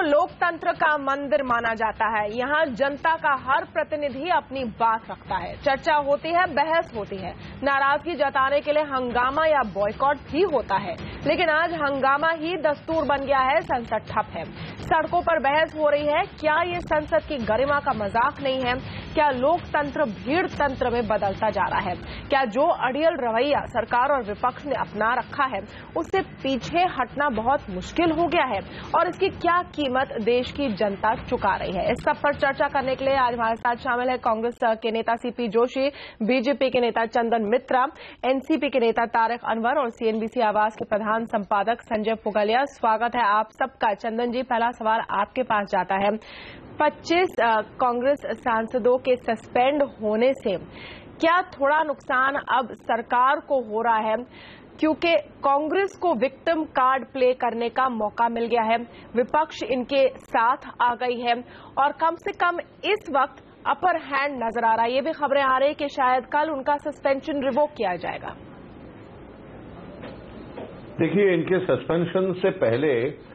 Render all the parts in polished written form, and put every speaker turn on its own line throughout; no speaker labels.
लोकतंत्र का मंदिर माना जाता है। यहाँ जनता का हर प्रतिनिधि अपनी बात रखता है, चर्चा होती है, बहस होती है, नाराजगी जताने के लिए हंगामा या बॉयकॉट भी होता है। लेकिन आज हंगामा ही दस्तूर बन गया है, संसद ठप है, सड़कों पर बहस हो रही है। क्या ये संसद की गरिमा का मजाक नहीं है? क्या लोकतंत्र भीड़ तंत्र में बदलता जा रहा है? क्या जो अड़ियल रवैया सरकार और विपक्ष ने अपना रखा है उससे पीछे हटना बहुत मुश्किल हो गया है? और इसकी क्या कीमत देश की जनता चुका रही है? इस सब पर चर्चा करने के लिए आज हमारे साथ शामिल है कांग्रेस के नेता सीपी जोशी, बीजेपी के नेता चंदन मित्रा, एनसीपी के नेता तारिक अनवर और सीएनबीसी आवाज के प्रधान संपादक संजय पुगलिया। स्वागत है आप सबका। चंदन जी, पहला सवाल आपके पास जाता है। 25 कांग्रेस सांसदों के सस्पेंड होने से क्या थोड़ा नुकसान अब सरकार को हो रहा है, क्योंकि कांग्रेस को विक्टिम कार्ड प्ले करने का मौका मिल गया है, विपक्ष इनके साथ आ गई है और कम से कम इस वक्त अपर हैंड नजर आ रहा है। ये भी खबरें आ रही है कि शायद कल उनका सस्पेंशन रिवोक किया जाएगा।
देखिए, इनके सस्पेंशन से पहले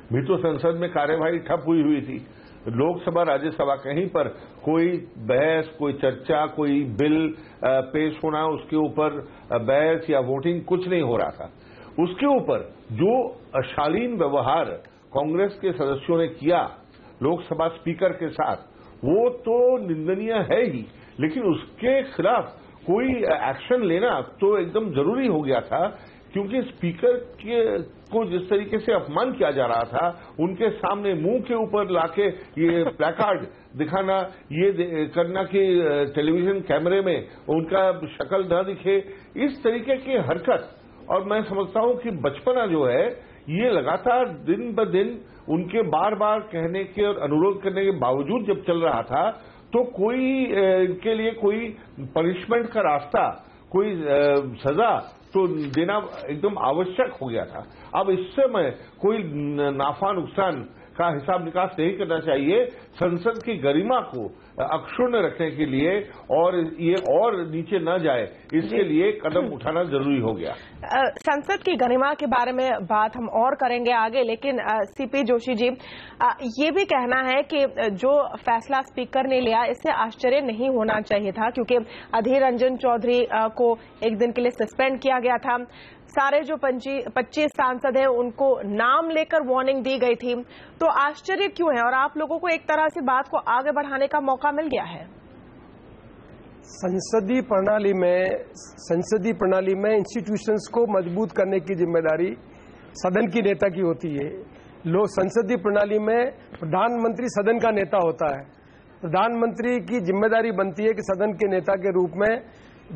भी तो संसद में कार्यवाही ठप हुई थी। लोकसभा राज्यसभा कहीं पर कोई बहस, कोई चर्चा, कोई बिल पेश होना, उसके ऊपर बहस या वोटिंग कुछ नहीं हो रहा था। उसके ऊपर जो अशालीन व्यवहार कांग्रेस के सदस्यों ने किया लोकसभा स्पीकर के साथ, वो तो निंदनीय है ही, लेकिन उसके खिलाफ कोई एक्शन लेना तो एकदम जरूरी हो गया था, क्योंकि स्पीकर को जिस तरीके से अपमान किया जा रहा था, उनके सामने मुंह के ऊपर लाके ये प्लेकार्ड दिखाना, ये करना कि टेलीविजन कैमरे में उनका शक्ल न दिखे, इस तरीके की हरकत, और मैं समझता हूं कि बचपना जो है ये लगातार दिन ब दिन उनके बार बार कहने के और अनुरोध करने के बावजूद जब चल रहा था, तो कोई इनके लिए कोई पनिशमेंट का रास्ता, कोई सजा तो देना एकदम आवश्यक हो गया था। अब इस समय कोई नाफा नुकसान का हिसाब निकास नहीं करना चाहिए। संसद की गरिमा को अक्षुण्ण रखने के लिए और ये और नीचे न जाए, इसके लिए कदम उठाना जरूरी हो गया।
संसद की गरिमा के बारे में बात हम और करेंगे आगे, लेकिन सीपी जोशी जी, ये भी कहना है कि जो फैसला स्पीकर ने लिया इससे आश्चर्य नहीं होना चाहिए था, क्योंकि अधीर रंजन चौधरी को एक दिन के लिए सस्पेंड किया गया था। सारे जो 25 सांसद हैं उनको नाम लेकर वार्निंग दी गई थी, तो आश्चर्य क्यों है? और आप लोगों को एक तरह से बात को आगे बढ़ाने का मौका मिल गया है।
संसदीय प्रणाली में इंस्टीट्यूशंस को मजबूत करने की जिम्मेदारी सदन की नेता की होती है। संसदीय प्रणाली में प्रधानमंत्री सदन का नेता होता है। प्रधानमंत्री की जिम्मेदारी बनती है कि सदन के नेता के रूप में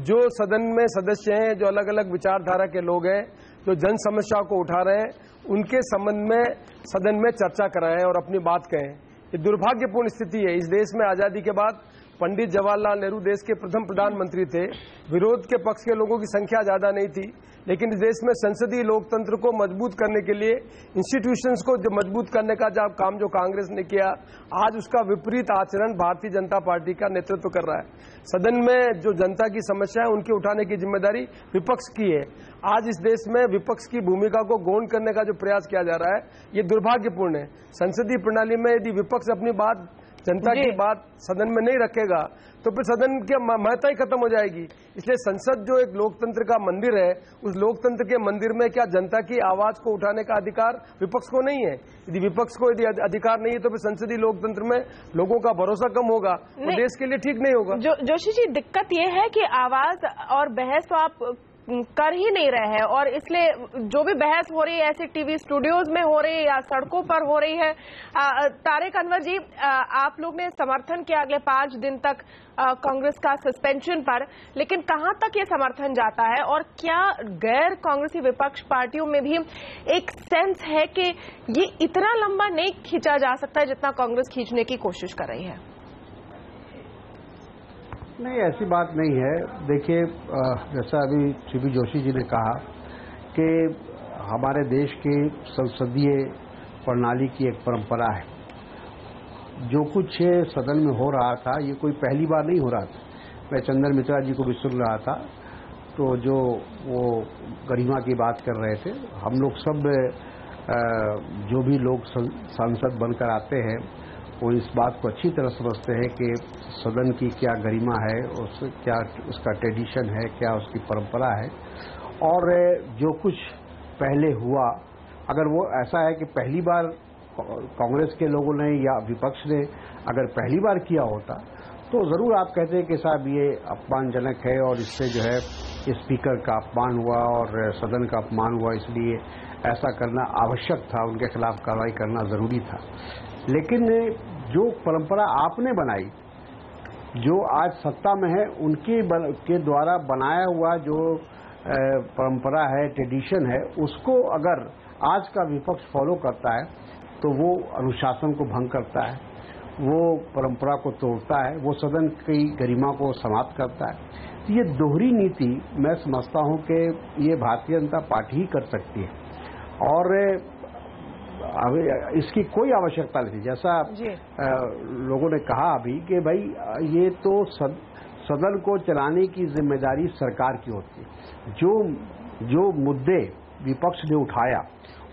जो सदन में सदस्य हैं, जो अलग अलग विचारधारा के लोग हैं, जो जन समस्या को उठा रहे हैं, उनके संबंध में सदन में चर्चा कराएं और अपनी बात कहें। ये दुर्भाग्यपूर्ण स्थिति है। इस देश में आजादी के बाद पंडित जवाहरलाल नेहरू देश के प्रथम प्रधानमंत्री थे। विरोध के पक्ष के लोगों की संख्या ज्यादा नहीं थी, लेकिन इस देश में संसदीय लोकतंत्र को मजबूत करने के लिए इंस्टीट्यूशंस को जो मजबूत करने का काम जो कांग्रेस ने किया, आज उसका विपरीत आचरण भारतीय जनता पार्टी का नेतृत्व कर रहा है। सदन में जो जनता की समस्या है उनके उठाने की जिम्मेदारी विपक्ष की है। आज इस देश में विपक्ष की भूमिका को गौण करने का जो प्रयास किया जा रहा है, ये दुर्भाग्यपूर्ण है। संसदीय प्रणाली में यदि विपक्ष अपनी बात, जनता की बात सदन में नहीं रखेगा तो फिर सदन की महत्ता ही खत्म हो जाएगी। इसलिए संसद जो एक लोकतंत्र का मंदिर है, उस लोकतंत्र के मंदिर में क्या जनता की आवाज को उठाने का अधिकार विपक्ष को नहीं है? यदि विपक्ष को यदि अधिकार नहीं है तो फिर संसदीय लोकतंत्र में लोगों का भरोसा कम होगा, वो देश के लिए ठीक नहीं होगा।
जोशी जी, दिक्कत ये है कि आवाज और बहस तो आप कर ही नहीं रहे हैं, और इसलिए जो भी बहस हो रही है ऐसे टीवी स्टूडियोज में हो रही है या सड़कों पर हो रही है। तारिक अनवर जी, आप लोग ने समर्थन किया अगले 5 दिन तक कांग्रेस का सस्पेंशन पर, लेकिन कहां तक ये समर्थन जाता है? और क्या गैर कांग्रेसी विपक्ष पार्टियों में भी एक सेंस है कि ये इतना लंबा नहीं खींचा जा सकता जितना कांग्रेस खींचने की कोशिश कर रही है?
नहीं, ऐसी बात नहीं है। देखिए, जैसा अभी सीपी जोशी जी ने कहा कि हमारे देश की संसदीय प्रणाली की एक परंपरा है। जो कुछ सदन में हो रहा था, ये कोई पहली बार नहीं हो रहा था। मैं चंदन मित्रा जी को भी सुन रहा था, तो जो वो गरिमा की बात कर रहे थे, हम लोग सब जो भी लोग सांसद बनकर आते हैं वो इस बात को अच्छी तरह समझते हैं कि सदन की क्या गरिमा है, क्या उसका ट्रेडिशन है, क्या उसकी परंपरा है। और जो कुछ पहले हुआ, अगर वो ऐसा है कि पहली बार कांग्रेस के लोगों ने या विपक्ष ने अगर पहली बार किया होता तो ज़रूर आप कहते हैं कि साहब ये अपमानजनक है और इससे जो है स्पीकर का अपमान हुआ और सदन का अपमान हुआ, इसलिए ऐसा करना आवश्यक था, उनके खिलाफ कार्रवाई करना ज़रूरी था। लेकिन जो परंपरा आपने बनाई, जो आज सत्ता में है के द्वारा बनाया हुआ जो परंपरा है, ट्रेडिशन है, उसको अगर आज का विपक्ष फॉलो करता है तो वो अनुशासन को भंग करता है, वो परंपरा को तोड़ता है, वो सदन की गरिमा को समाप्त करता है। तो ये दोहरी नीति मैं समझता हूं कि ये भारतीय जनता पार्टी ही कर सकती है और इसकी कोई आवश्यकता नहीं थी। जैसा लोगों ने कहा अभी कि भाई ये तो सदन को चलाने की जिम्मेदारी सरकार की होती है। जो मुद्दे विपक्ष ने उठाया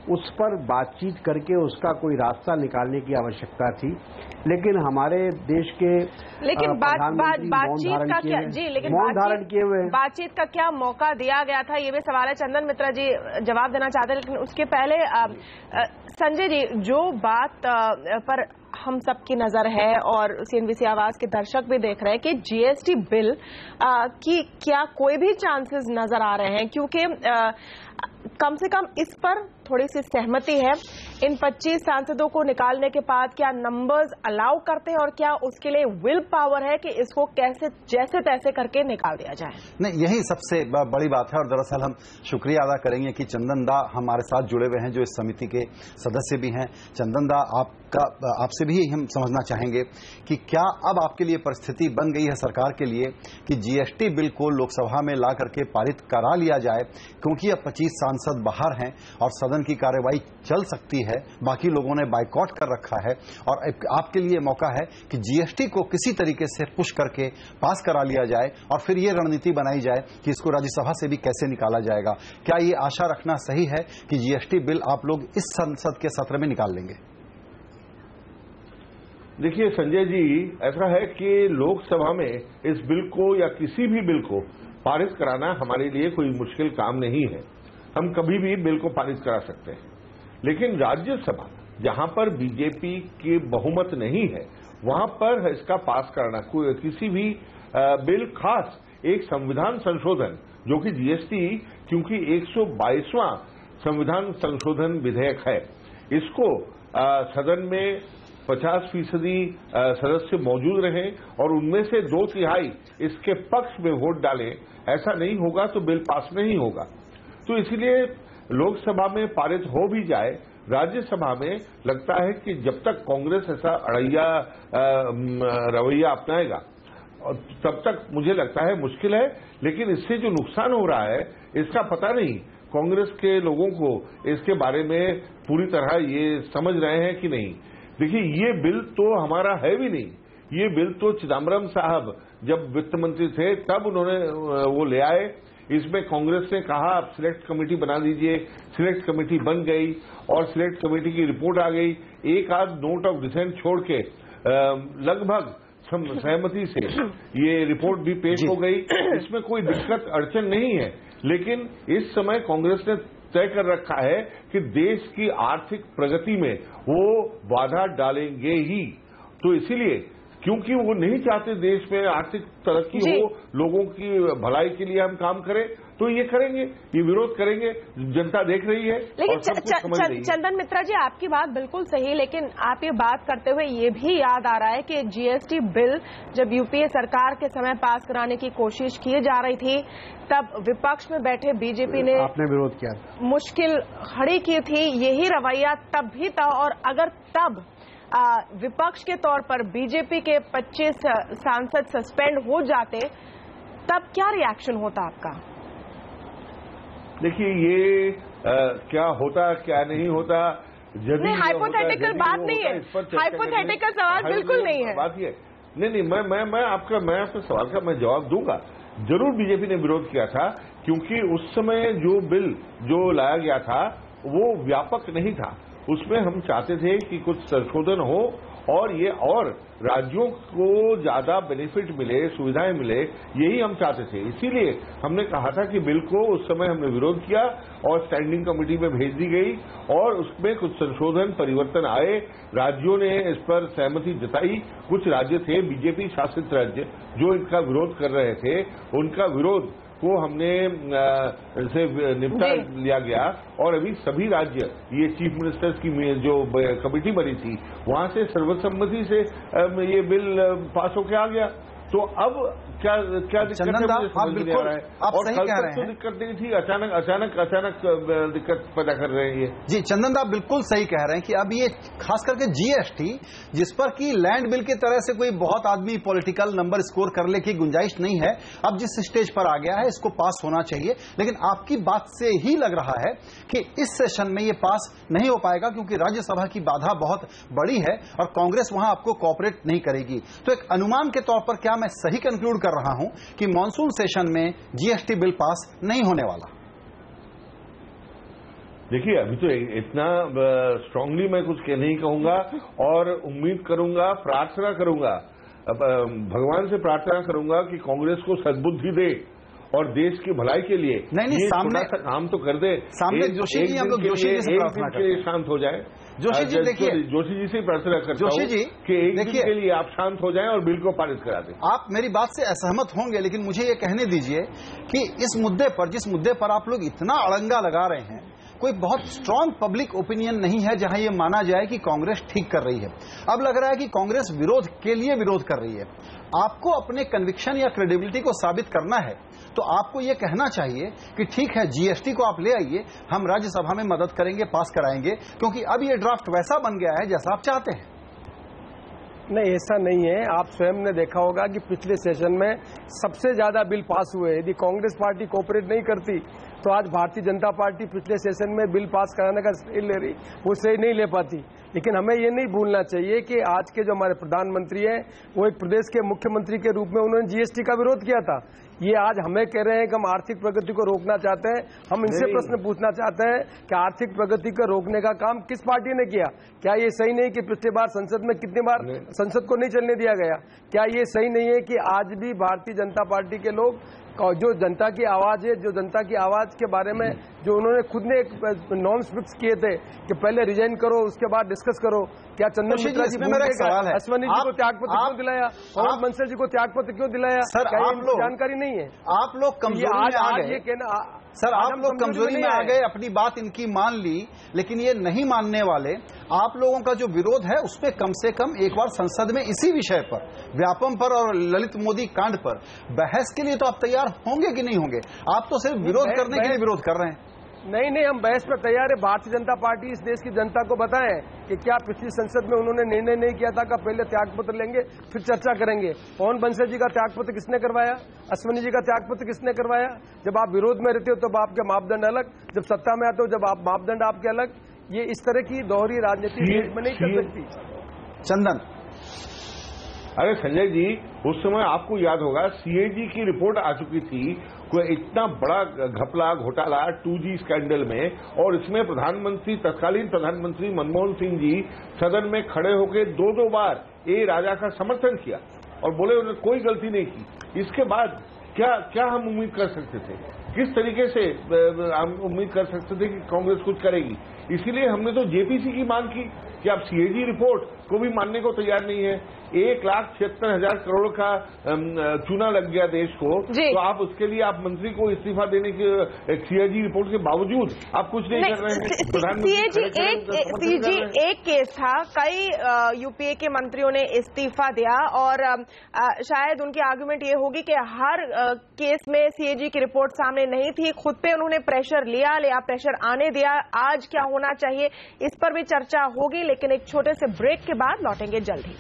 उस पर बातचीत करके उसका कोई रास्ता निकालने की आवश्यकता थी, लेकिन हमारे देश के
बातचीत का क्या जी, लेकिन मौन धारण किए हुए बातचीत का क्या मौका दिया गया था, ये भी सवाल है। चंदन मित्रा जी जवाब देना चाहते हैं, लेकिन उसके पहले संजय जी, जो बात पर हम सबकी नजर है और सीएनबीसी आवाज के दर्शक भी देख रहे हैं कि जीएसटी बिल की क्या कोई भी चांसेस नजर आ रहे हैं, क्योंकि कम से कम इस पर थोड़ी सी सहमति है। इन 25 सांसदों को निकालने के बाद क्या नंबर्स अलाउ करते हैं और क्या उसके लिए विल पावर है कि इसको कैसे जैसे तैसे करके निकाल दिया जाए?
नहीं, यही सबसे बड़ी बात है और दरअसल हम शुक्रिया अदा करेंगे कि चंदन दा हमारे साथ जुड़े हुए हैं, जो इस समिति के सदस्य भी हैं। चंदन दा, आपसे भी हम समझना चाहेंगे कि क्या अब आपके लिए परिस्थिति बन गई है सरकार के लिए कि जीएसटी बिल को लोकसभा में ला करके पारित करा लिया जाए, क्योंकि अब 25 सांसद बाहर हैं और सदन की कार्यवाही चल सकती है, बाकी लोगों ने बाइकआउट कर रखा है और आपके लिए मौका है कि जीएसटी को किसी तरीके से पुश करके पास करा लिया जाए और फिर ये रणनीति बनाई जाए कि इसको राज्यसभा से भी कैसे निकाला जाएगा। क्या ये आशा रखना सही है कि जीएसटी बिल आप लोग इस संसद के सत्र में निकाल लेंगे?
देखिए संजय जी, ऐसा है कि लोकसभा में इस बिल को या किसी भी बिल को पारित कराना हमारे लिए कोई मुश्किल काम नहीं है। हम कभी भी बिल को पारित करा सकते हैं, लेकिन राज्यसभा जहां पर बीजेपी के बहुमत नहीं है वहां पर इसका पास करना किसी भी बिल, खास एक संविधान संशोधन जो कि जीएसटी, क्योंकि 122वां संविधान संशोधन विधेयक है, इसको सदन में 50% सदस्य मौजूद रहें और उनमें से 2/3 इसके पक्ष में वोट डालें, ऐसा नहीं होगा तो बिल पास नहीं होगा। तो इसलिए लोकसभा में पारित हो भी जाए, राज्यसभा में लगता है कि जब तक कांग्रेस ऐसा अड़ैया रवैया अपनाएगा तब तक मुझे लगता है मुश्किल है। लेकिन इससे जो नुकसान हो रहा है इसका पता नहीं कांग्रेस के लोगों को इसके बारे में पूरी तरह ये समझ रहे हैं कि नहीं। देखिए, ये बिल तो हमारा है भी नहीं, ये बिल तो चिदम्बरम साहब जब वित्त मंत्री थे तब उन्होंने वो ले आए। इसमें कांग्रेस ने कहा आप सिलेक्ट कमेटी बना दीजिए, सिलेक्ट कमेटी बन गई और सिलेक्ट कमेटी की रिपोर्ट आ गई। एक आध नोट ऑफ डिसेंट छोड़ के लगभग सहमति से ये रिपोर्ट भी पेश हो गई। इसमें कोई दिक्कत अड़चन नहीं है, लेकिन इस समय कांग्रेस ने तय कर रखा है कि देश की आर्थिक प्रगति में वो बाधा डालेंगे ही। तो इसीलिए क्योंकि वो नहीं चाहते देश में आर्थिक तरक्की हो, लोगों की भलाई के लिए हम काम करें, तो ये करेंगे, ये विरोध करेंगे। जनता देख रही है।
लेकिन चंदन मित्रा जी, आपकी बात बिल्कुल सही, लेकिन आप ये बात करते हुए ये भी याद आ रहा है कि जीएसटी बिल जब यूपीए सरकार के समय पास कराने की कोशिश की जा रही थी तब विपक्ष में बैठे बीजेपी ने
आपने विरोध किया था,
मुश्किल खड़ी की थी। यही रवैया तब भी था और अगर तब विपक्ष के तौर पर बीजेपी के 25 सांसद सस्पेंड हो जाते तब क्या रिएक्शन होता आपका?
देखिए, ये क्या होता क्या नहीं होता,
नहीं, हाइपोथेटिकल बात नहीं है, हाइपोथेटिकल सवाल बिल्कुल नहीं है।
बात ये नहीं, मैं आपके सवाल का मैं जवाब दूंगा। जरूर बीजेपी ने विरोध किया था, क्योंकि उस समय जो बिल जो लाया गया था वो व्यापक नहीं था। उसमें हम चाहते थे कि कुछ संशोधन हो और ये और राज्यों को ज्यादा बेनिफिट मिले, सुविधाएं मिले, यही हम चाहते थे। इसीलिए हमने कहा था कि बिल को उस समय हमने विरोध किया और स्टैंडिंग कमेटी में भेज दी गई और उसमें कुछ संशोधन परिवर्तन आए। राज्यों ने इस पर सहमति जताई। कुछ राज्य थे बीजेपी शासित राज्य जो इनका विरोध कर रहे थे, उनका विरोध को हमने से निपटा लिया गया और अभी सभी राज्य, ये चीफ मिनिस्टर्स की जो कमेटी बनी थी वहां से सर्वसम्मति से ये बिल पास होकर आ गया। तो अब क्या दिक्कत है मुझे समझ नहीं आ रहा है। और कल तक तो दिक्कत नहीं थी, अचानक दिक्कत पैदा कर रहे हैं ये।
जी चंदन दा बिल्कुल सही कह रहे हैं कि अब ये खास करके जीएसटी, जिस पर कि लैंड बिल की तरह से कोई बहुत आदमी पॉलिटिकल नंबर स्कोर करने की गुंजाइश नहीं है, अब जिस स्टेज पर आ गया है इसको पास होना चाहिए। लेकिन आपकी बात से ही लग रहा है कि इस सेशन में ये पास नहीं हो पाएगा क्योंकि राज्यसभा की बाधा बहुत बड़ी है और कांग्रेस वहां आपको कोऑपरेट नहीं करेगी। तो एक अनुमान के तौर पर क्या मैं सही कंक्लूड कर रहा हूं कि मॉनसून सेशन में जीएसटी बिल पास नहीं होने वाला?
देखिए अभी तो इतना स्ट्रांगली मैं कुछ नहीं कहूंगा और उम्मीद करूंगा, प्रार्थना करूंगा, भगवान से प्रार्थना करूंगा कि कांग्रेस को सद्बुद्धि दे और देश की भलाई के लिए
नहीं सामने
सा काम तो कर दे।
सामने जोशी जी, हम लोग जोशी जी से प्रार्थना करते हैं
शांत हो जाए।
जोशी जी देखिए,
जोशी जी से प्रार्थना करता हूं कि एक दिन के लिए आप शांत हो जाएं और बिल को पारित करा दें।
आप मेरी बात से असहमत होंगे लेकिन मुझे ये कहने दीजिए कि इस मुद्दे पर, जिस मुद्दे पर आप लोग इतना अड़ंगा लगा रहे हैं, कोई बहुत स्ट्रांग पब्लिक ओपिनियन नहीं है जहां यह माना जाए कि कांग्रेस ठीक कर रही है। अब लग रहा है कि कांग्रेस विरोध के लिए विरोध कर रही है। आपको अपने कन्विक्शन या क्रेडिबिलिटी को साबित करना है तो आपको यह कहना चाहिए कि ठीक है जीएसटी को आप ले आइए, हम राज्यसभा में मदद करेंगे, पास कराएंगे, क्योंकि अब ये ड्राफ्ट वैसा बन गया है जैसा आप चाहते हैं।
नहीं, ऐसा नहीं है। आप स्वयं ने देखा होगा कि पिछले सेशन में सबसे ज्यादा बिल पास हुए। यदि कांग्रेस पार्टी कोऑपरेट नहीं करती तो आज भारतीय जनता पार्टी पिछले सेशन में बिल पास कराने का श्रेय ले रही, वो श्रेय नहीं ले पाती। लेकिन हमें ये नहीं भूलना चाहिए कि आज के जो हमारे प्रधानमंत्री हैं वो एक प्रदेश के मुख्यमंत्री के रूप में उन्होंने जीएसटी का विरोध किया था। ये आज हमें कह रहे हैं कि हम आर्थिक प्रगति को रोकना चाहते हैं। हम इनसे प्रश्न पूछना चाहते हैं कि आर्थिक प्रगति को रोकने का काम किस पार्टी ने किया? क्या ये सही नहीं कि पिछली बार संसद में कितनी बार संसद को नहीं चलने दिया गया? क्या ये सही नहीं है कि आज भी भारतीय जनता पार्टी के लोग जो जनता की आवाज है, जो जनता की आवाज के बारे में जो उन्होंने खुद ने एक नॉर्म्स फिक्स किए थे कि पहले रिजाइन करो उसके बाद डिस्कस करो, क्या चंदन मिश्रा जी अश्वनी जी को त्यागपत्र क्यों दिलाया और बंसल जी को त्यागपत्र क्यों दिलाया?
सर आप लोग
जानकारी नहीं है।
आप लोग कमजोरी में आ गए। ये कहना सर आप लोग कमजोरी में आ गए, अपनी बात इनकी मान ली, लेकिन ये नहीं मानने वाले। आप लोगों का जो विरोध है उसमें कम से कम एक बार संसद में इसी विषय पर, व्यापम पर और ललित मोदी कांड पर बहस के लिए तो आप तैयार होंगे कि नहीं होंगे? आप तो सिर्फ विरोध करने के लिए विरोध कर रहे हैं।
नहीं, हम बहस पर तैयार है। भारतीय जनता पार्टी इस देश की जनता को बताएं कि क्या पिछली संसद में उन्होंने निर्णय नहीं किया था कि पहले त्यागपत्र लेंगे फिर चर्चा करेंगे। पवन बंसल जी का त्यागपत्र किसने करवाया? अश्वनी जी का त्यागपत्र किसने करवाया? जब आप विरोध में रहते हो तब आपके मापदंड अलग, जब सत्ता में आते हो जब आप मापदंड आपके अलग। ये इस तरह की दोहरी राजनीति देश में नहीं चल सकती।
चंदन,
अरे संजय जी, उस समय आपको याद होगा सीएजी की रिपोर्ट आ चुकी थी, कोई इतना बड़ा घपला घोटाला 2G स्कैंडल में, और इसमें तत्कालीन प्रधानमंत्री मनमोहन सिंह जी सदन में खड़े होकर दो बार ए राजा का समर्थन किया और बोले उन्होंने कोई गलती नहीं की। इसके बाद क्या हम उम्मीद कर सकते थे? किस तरीके से हम उम्मीद कर सकते थे कि कांग्रेस कुछ करेगी? इसीलिए हमने तो जेपीसी की मांग की कि आप सीएजी रिपोर्ट को भी मानने को तैयार नहीं है। 1,76,000 करोड़ का चूना लग गया देश को, तो आप उसके लिए आप मंत्री को इस्तीफा देने की सीएजी रिपोर्ट के बावजूद आप कुछ नहीं कर रहे हैं।
सीएजी एक केस था, कई यूपीए के मंत्रियों ने इस्तीफा दिया और शायद उनकी आर्गुमेंट ये होगी कि हर केस में सीएजी की रिपोर्ट सामने नहीं थी, खुद पे उन्होंने प्रेशर लिया प्रेशर आने दिया। आज क्या होना चाहिए इस पर भी चर्चा होगी, लेकिन एक छोटे से ब्रेक के बाद लौटेंगे जल्द ही।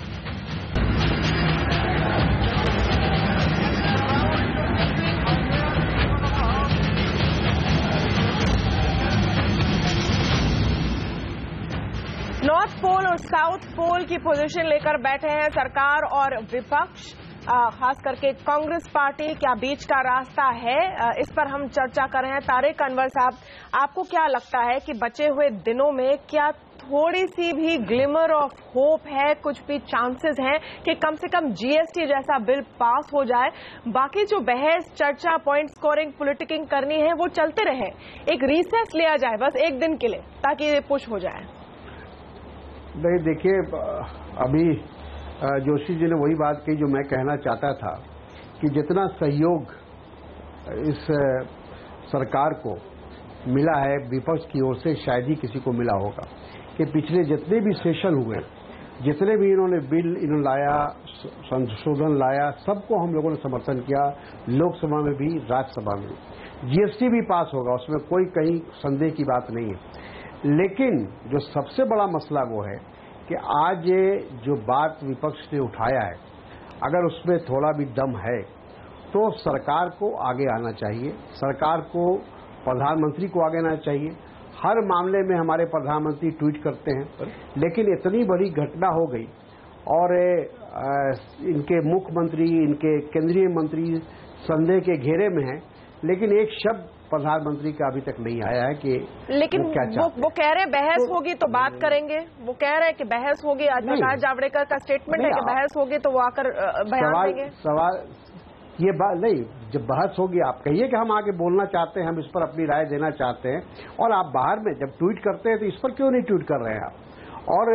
नॉर्थ पोल और साउथ पोल की पोजीशन लेकर बैठे हैं सरकार और विपक्ष। खास करके कांग्रेस पार्टी, क्या बीच का रास्ता है? इस पर हम चर्चा कर रहे हैं। तारिक अनवर साहब, आपको क्या लगता है कि बचे हुए दिनों में क्या थोड़ी सी भी ग्लिमर ऑफ होप है, कुछ भी चांसेस हैं कि कम से कम जीएसटी जैसा बिल पास हो जाए, बाकी जो बहस, चर्चा, पॉइंट स्कोरिंग, पॉलिटिकिंग करनी है वो चलते रहे, एक रिसेस लिया जाए बस एक दिन के लिए ताकि ये पुश हो जाए?
नहीं, देखिए, अभी जोशी जी ने वही बात कही जो मैं कहना चाहता था कि जितना सहयोग इस सरकार को मिला है विपक्ष की ओर से, शायद ही किसी को मिला होगा। कि पिछले जितने भी सेशन हुए, जितने भी इन्होंने बिल लाया, संशोधन लाया, सबको हम लोगों ने समर्थन किया, लोकसभा में भी, राज्यसभा में भी। जीएसटी भी पास होगा, उसमें कोई कहीं संदेह की बात नहीं है। लेकिन जो सबसे बड़ा मसला वो है कि आज ये जो बात विपक्ष ने उठाया है, अगर उसमें थोड़ा भी दम है तो सरकार को आगे आना चाहिए, सरकार को, प्रधानमंत्री को आगे आना चाहिए। हर मामले में हमारे प्रधानमंत्री ट्वीट करते हैं, लेकिन इतनी बड़ी घटना हो गई और इनके मुख्यमंत्री, इनके केंद्रीय मंत्री संदेह के घेरे में हैं, लेकिन एक शब्द प्रधानमंत्री का अभी तक नहीं आया है कि
लेकिन वो कह रहे बहस होगी तो बात करेंगे। वो कह रहे हैं कि बहस होगी। आज प्रकाश जावड़ेकर का स्टेटमेंट है कि बहस होगी तो वो आकर बयान देंगे।
सवाल ये बात नहीं, जब बहस होगी आप कहिए कि हम आगे बोलना चाहते हैं, हम इस पर अपनी राय देना चाहते हैं, और आप बाहर में जब ट्वीट करते हैं तो इस पर क्यों नहीं ट्वीट कर रहे हैं आप? और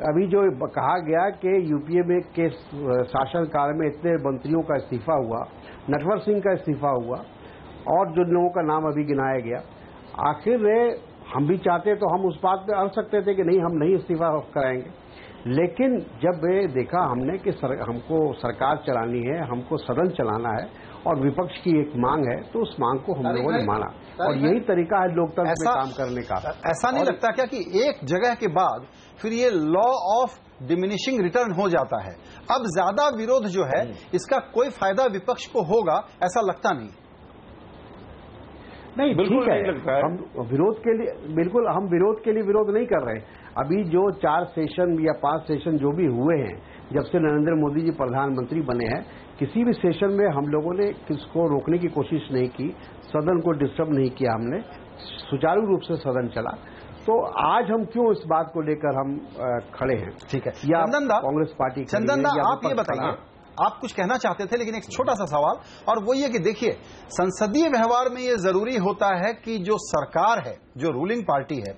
अभी जो कहा गया कि यूपीए में के शासनकाल में इतने मंत्रियों का इस्तीफा हुआ, नटवर सिंह का इस्तीफा हुआ और जो लोगों का नाम अभी गिनाया गया, आखिर हम भी चाहते तो हम उस बात पे अड़ सकते थे कि नहीं, हम नहीं इस्तीफा कराएंगे। लेकिन जब देखा हमने कि हमको सरकार चलानी है, हमको सदन चलाना है और विपक्ष की एक मांग है, तो उस मांग को हम लोगों ने माना, और यही तरीका है लोकतंत्र में काम करने का।
ऐसा नहीं लगता क्या कि एक जगह के बाद फिर ये लॉ ऑफ डिमिनिशिंग रिटर्न हो जाता है? अब ज्यादा विरोध जो है इसका कोई फायदा विपक्ष को होगा, ऐसा लगता नहीं?
नहीं, ठीक है, हम विरोध के लिए बिल्कुल, हम विरोध के लिए विरोध नहीं कर रहे। अभी जो 4 सेशन या 5 सेशन जो भी हुए हैं, जब से नरेंद्र मोदी जी प्रधानमंत्री बने हैं, किसी भी सेशन में हम लोगों ने किसको रोकने की कोशिश नहीं की, सदन को डिस्टर्ब नहीं किया, हमने सुचारू रूप से सदन चला। तो आज हम क्यों इस बात को लेकर हम खड़े हैं?
ठीक है,
या कांग्रेस पार्टी,
चंदन दा, आप ये बताइए, आप कुछ कहना चाहते थे, लेकिन एक छोटा सा सवाल, और वो ये कि देखिए, संसदीय व्यवहार में ये जरूरी होता है कि जो सरकार है, जो रूलिंग पार्टी है,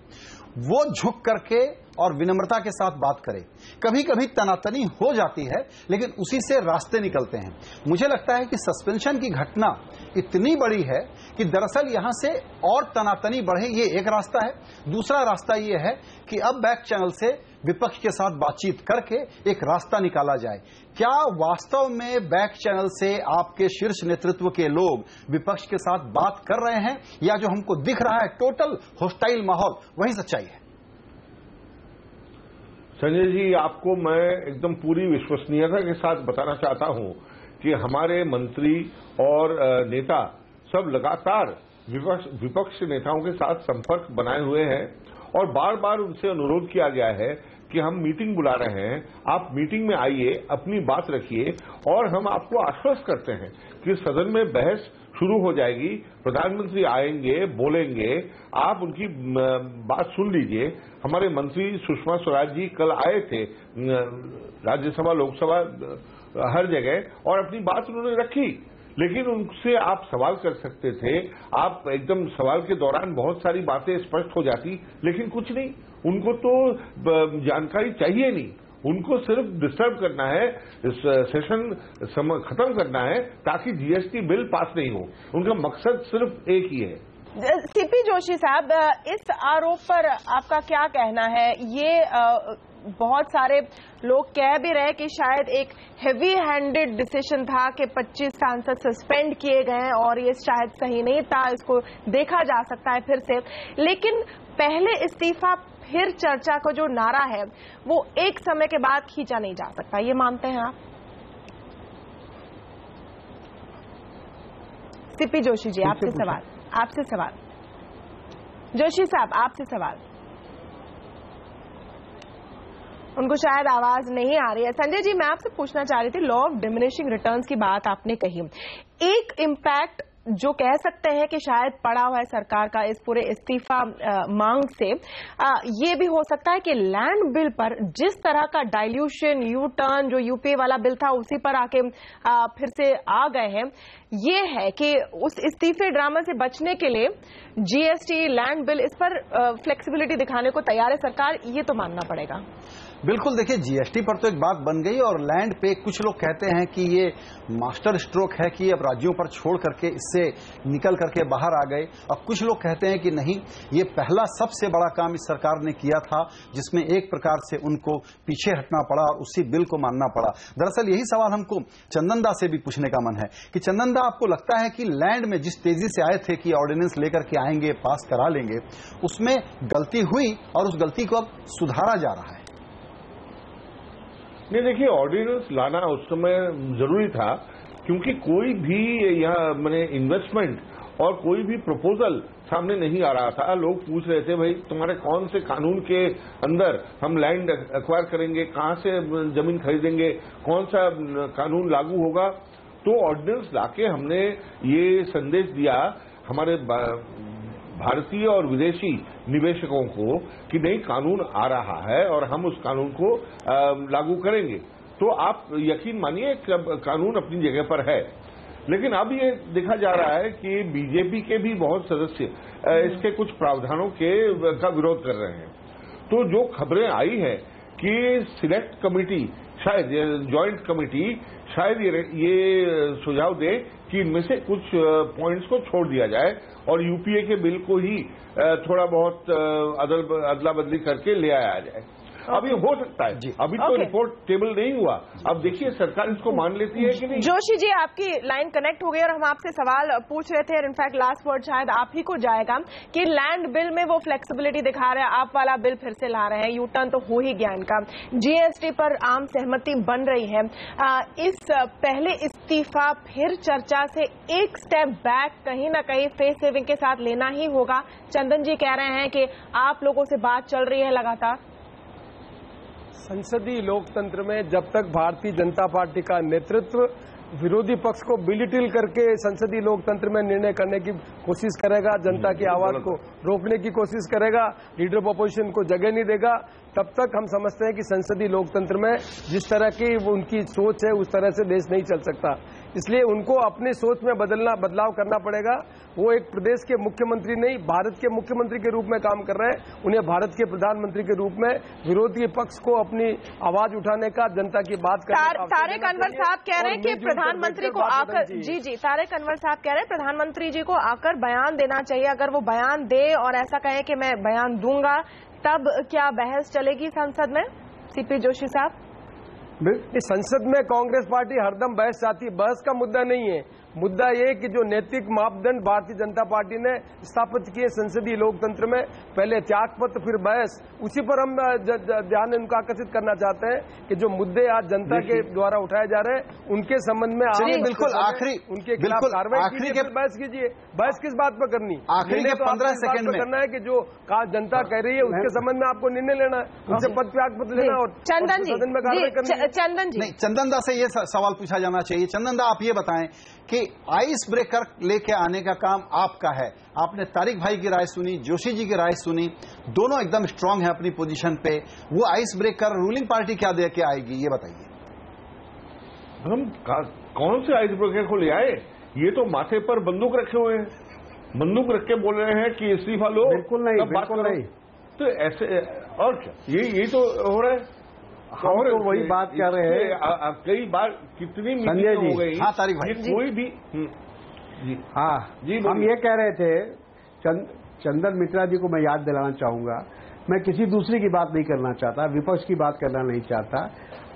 वो झुक करके और विनम्रता के साथ बात करे। कभी कभी तनातनी हो जाती है, लेकिन उसी से रास्ते निकलते हैं। मुझे लगता है कि सस्पेंशन की घटना इतनी बड़ी है कि दरअसल यहां से और तनातनी बढ़े, ये एक रास्ता है। दूसरा रास्ता ये है कि अब बैक चैनल से विपक्ष के साथ बातचीत करके एक रास्ता निकाला जाए। क्या वास्तव में बैक चैनल से आपके शीर्ष नेतृत्व के लोग विपक्ष के साथ बात कर रहे हैं, या जो हमको दिख रहा है टोटल होस्टाइल माहौल, वही सच्चाई है?
संजय जी, आपको मैं एकदम पूरी विश्वसनीयता के साथ बताना चाहता हूं कि हमारे मंत्री और नेता सब लगातार विपक्ष नेताओं के साथ संपर्क बनाए हुए हैं, और बार बार उनसे अनुरोध किया गया है कि हम मीटिंग बुला रहे हैं, आप मीटिंग में आइए, अपनी बात रखिए, और हम आपको आश्वस्त करते हैं कि सदन में बहस शुरू हो जाएगी, प्रधानमंत्री आएंगे, बोलेंगे, आप उनकी बात सुन लीजिए। हमारे मंत्री सुषमा स्वराज जी कल आए थे राज्यसभा, लोकसभा, हर जगह, और अपनी बात उन्होंने रखी, लेकिन उनसे आप सवाल कर सकते थे। आप एकदम सवाल के दौरान बहुत सारी बातें स्पष्ट हो जाती, लेकिन कुछ नहीं, उनको तो जानकारी चाहिए नहीं, उनको सिर्फ डिस्टर्ब करना है, सेशन खत्म करना है ताकि जीएसटी बिल पास नहीं हो। उनका मकसद सिर्फ एक ही है।
सीपी जोशी साहब, इस आरोप पर आपका क्या कहना है? ये बहुत सारे लोग कह भी रहे कि शायद एक हेवी हैंडेड डिसीजन था कि 25 सांसद सस्पेंड किए गए, और ये शायद सही नहीं था, इसको देखा जा सकता है फिर से। लेकिन पहले इस्तीफा फिर चर्चा का जो नारा है वो एक समय के बाद खींचा नहीं जा सकता, ये मानते हैं आप? सीपी जोशी जी, आपसे सवाल। जोशी साहब, आपसे सवाल। उनको शायद आवाज नहीं आ रही है। संजय जी, मैं आपसे पूछना चाह रही थी, लॉ ऑफ डिमिनिशिंग रिटर्न्स की बात आपने कही, एक इम्पैक्ट जो कह सकते हैं कि शायद पड़ा हुआ है सरकार का इस पूरे इस्तीफा मांग से, ये भी हो सकता है कि लैंड बिल पर जिस तरह का डाइल्यूशन, यू टर्न जो यूपीए वाला बिल था उसी पर आके फिर से आ गए हैं, ये है कि उस इस्तीफे ड्रामा से बचने के लिए जीएसटी, लैंड बिल, इस पर फ्लेक्सिबिलिटी दिखाने को तैयार है सरकार, ये तो मानना पड़ेगा।
बिल्कुल, देखिए जीएसटी पर तो एक बात बन गई और लैंड पे कुछ लोग कहते हैं कि ये मास्टर स्ट्रोक है कि अब राज्यों पर छोड़ करके इससे निकल करके बाहर आ गए। अब कुछ लोग कहते हैं कि नहीं, ये पहला सबसे बड़ा काम इस सरकार ने किया था जिसमें एक प्रकार से उनको पीछे हटना पड़ा और उसी बिल को मानना पड़ा। दरअसल यही सवाल हमको चंदन दा से भी पूछने का मन है कि चंदन दा, आपको लगता है कि लैंड में जिस तेजी से आए थे कि ऑर्डिनेंस लेकर के आएंगे, पास करा लेंगे, उसमें गलती हुई और उस गलती को अब सुधारा जा रहा है?
नहीं, देखिए, ऑर्डिनेंस लाना उस समय जरूरी था क्योंकि कोई भी यहाँ मैंने इन्वेस्टमेंट और कोई भी प्रपोजल सामने नहीं आ रहा था। लोग पूछ रहे थे, भाई तुम्हारे कौन से कानून के अंदर हम लैंड एक्वायर करेंगे, कहां से जमीन खरीदेंगे, कौन सा कानून लागू होगा। तो ऑर्डिनेंस लाके हमने ये संदेश दिया हमारे भारतीय और विदेशी निवेशकों को कि नहीं, कानून आ रहा है और हम उस कानून को लागू करेंगे। तो आप यकीन मानिए कानून अपनी जगह पर है, लेकिन अब ये देखा जा रहा है कि बीजेपी के भी बहुत सदस्य इसके कुछ प्रावधानों का विरोध कर रहे हैं। तो जो खबरें आई है कि सिलेक्ट कमेटी, शायद ज्वाइंट कमेटी शायद ये सुझाव दे कि इनमें से कुछ पॉइंट्स को छोड़ दिया जाए और यूपीए के बिल को ही थोड़ा बहुत अदला बदली करके ले आया जाए। अब ये हो सकता है, अभी तो रिपोर्ट टेबल नहीं हुआ। अब देखिए सरकार इसको मान लेती है कि नहीं।
जोशी जी, आपकी लाइन कनेक्ट हो गई और हम आपसे सवाल पूछ रहे थे, इनफैक्ट लास्ट वर्ड शायद आप ही को जाएगा कि लैंड बिल में वो फ्लेक्सिबिलिटी दिखा रहे हैं, आप वाला बिल फिर से ला रहे हैं, यू टर्न तो हो ही गया इनका, जीएसटी पर आम सहमति बन रही है। इस पहले इस्तीफा फिर चर्चा से एक स्टेप बैक कहीं ना कहीं फेस सेविंग के साथ लेना ही होगा। चंदन जी कह रहे हैं कि आप लोगों से बात चल रही है लगातार।
संसदीय लोकतंत्र में जब तक भारतीय जनता पार्टी का नेतृत्व विरोधी पक्ष को बिलिटिल करके संसदीय लोकतंत्र में निर्णय करने की कोशिश करेगा, जनता की आवाज को रोकने की कोशिश करेगा, लीडर ऑफ अपोजिशन को जगह नहीं देगा, तब तक हम समझते हैं कि संसदीय लोकतंत्र में जिस तरह की उनकी सोच है उस तरह से देश नहीं चल सकता। इसलिए उनको अपनी सोच में बदलाव करना पड़ेगा। वो एक प्रदेश के मुख्यमंत्री नहीं, भारत के मुख्यमंत्री के रूप में काम कर रहे हैं। उन्हें भारत के प्रधानमंत्री के रूप में विरोधी पक्ष को अपनी आवाज उठाने का, जनता की बात करने का।
तारिक अनवर साहब कह रहे हैं कि प्रधानमंत्री को आकर, जी तारिक अनवर साहब कह रहे हैं प्रधानमंत्री जी को आकर बयान देना चाहिए। अगर वो बयान दे और ऐसा कहे कि मैं बयान दूंगा, तब क्या बहस चलेगी संसद में? सीपी जोशी साहब,
इस संसद में कांग्रेस पार्टी हरदम बहस चाहती है। बहस का मुद्दा नहीं है, मुद्दा ये कि जो नैतिक मापदंड भारतीय जनता पार्टी ने स्थापित किए संसदीय लोकतंत्र में, पहले त्यागपत्र फिर बहस, उसी पर हम ध्यान उनका आकर्षित करना चाहते हैं कि जो मुद्दे आज जनता के द्वारा उठाए जा रहे हैं उनके संबंध में
बिल्कुल आखिरी
उनके खिलाफ कार्रवाई कीजिए, बहस कीजिए। बहस किस बात पर करनी?
आखिरी के 15 सेकंड में
करना है कि जो जनता कह रही है उसके संबंध में आपको निर्णय लेना है, उनसे पद त्यागपत्र लेना और
चंदन जी,
सदन में कार्रवाई करनी है।
चंदन जी,
नहीं, चंदन दा से ये सवाल पूछा जाना चाहिए। चंदन दा, आप ये बताएं कि आइस ब्रेकर लेके आने का काम आपका है। आपने तारिक भाई की राय सुनी, जोशी जी की राय सुनी, दोनों एकदम स्ट्रांग है अपनी पोजीशन पे। वो आइस ब्रेकर रूलिंग पार्टी क्या दे के आएगी, ये बताइए।
हम कौन से आइस ब्रेकर को ले आए? ये तो माथे पर बंदूक रखे हुए हैं, बंदूक रख के बोल रहे हैं कि इस्तीफा लो।
बिल्कुल नहीं, बिल्कुल नहीं।
तो ऐसे और क्या, ये तो हो रहा है।
हम तो वही बात कर रहे हैं,
कई बार कितनी मीटिंग हो गई।
हाँ तारिक भाई,
कोई भी जी,
हाँ जी, हम ये कह रहे थे, चंदन मिश्रा जी को मैं याद दिलाना चाहूंगा, मैं किसी दूसरे की बात नहीं करना चाहता, विपक्ष की बात करना नहीं चाहता,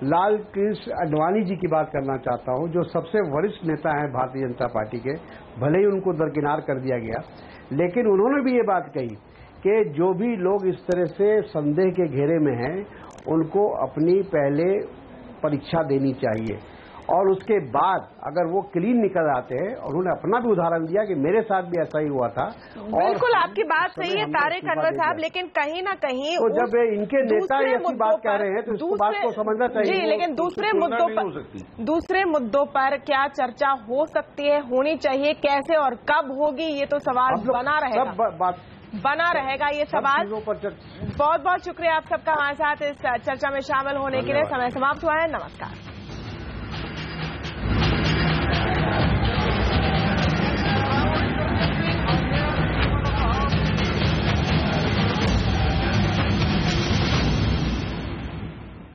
लाल कृष्ण आडवाणी जी की बात करना चाहता हूं, जो सबसे वरिष्ठ नेता हैं भारतीय जनता पार्टी के। भले ही उनको दरकिनार कर दिया गया, लेकिन उन्होंने भी ये बात कही कि जो भी लोग इस तरह से संदेह के घेरे में हैं उनको अपनी पहले परीक्षा देनी चाहिए। और उसके बाद अगर वो क्लीन निकल आते हैं, और उन्होंने अपना भी उदाहरण दिया कि मेरे साथ भी ऐसा ही हुआ था।
बिल्कुल आपकी बात सही है तारिक अनवर साहब, लेकिन कहीं ना कहीं
तो जब इनके नेता ऐसी बात कह रहे हैं तो इस बात को समझना चाहिए।
जी, लेकिन दूसरे मुद्दों पर क्या चर्चा हो सकती है, होनी चाहिए, कैसे और कब होगी, ये तो सवाल बना रहेगा ये सवाल। बहुत बहुत शुक्रिया आप सबका हमारे साथ इस चर्चा में शामिल होने के लिए। समय समाप्त हुआ है। नमस्कार।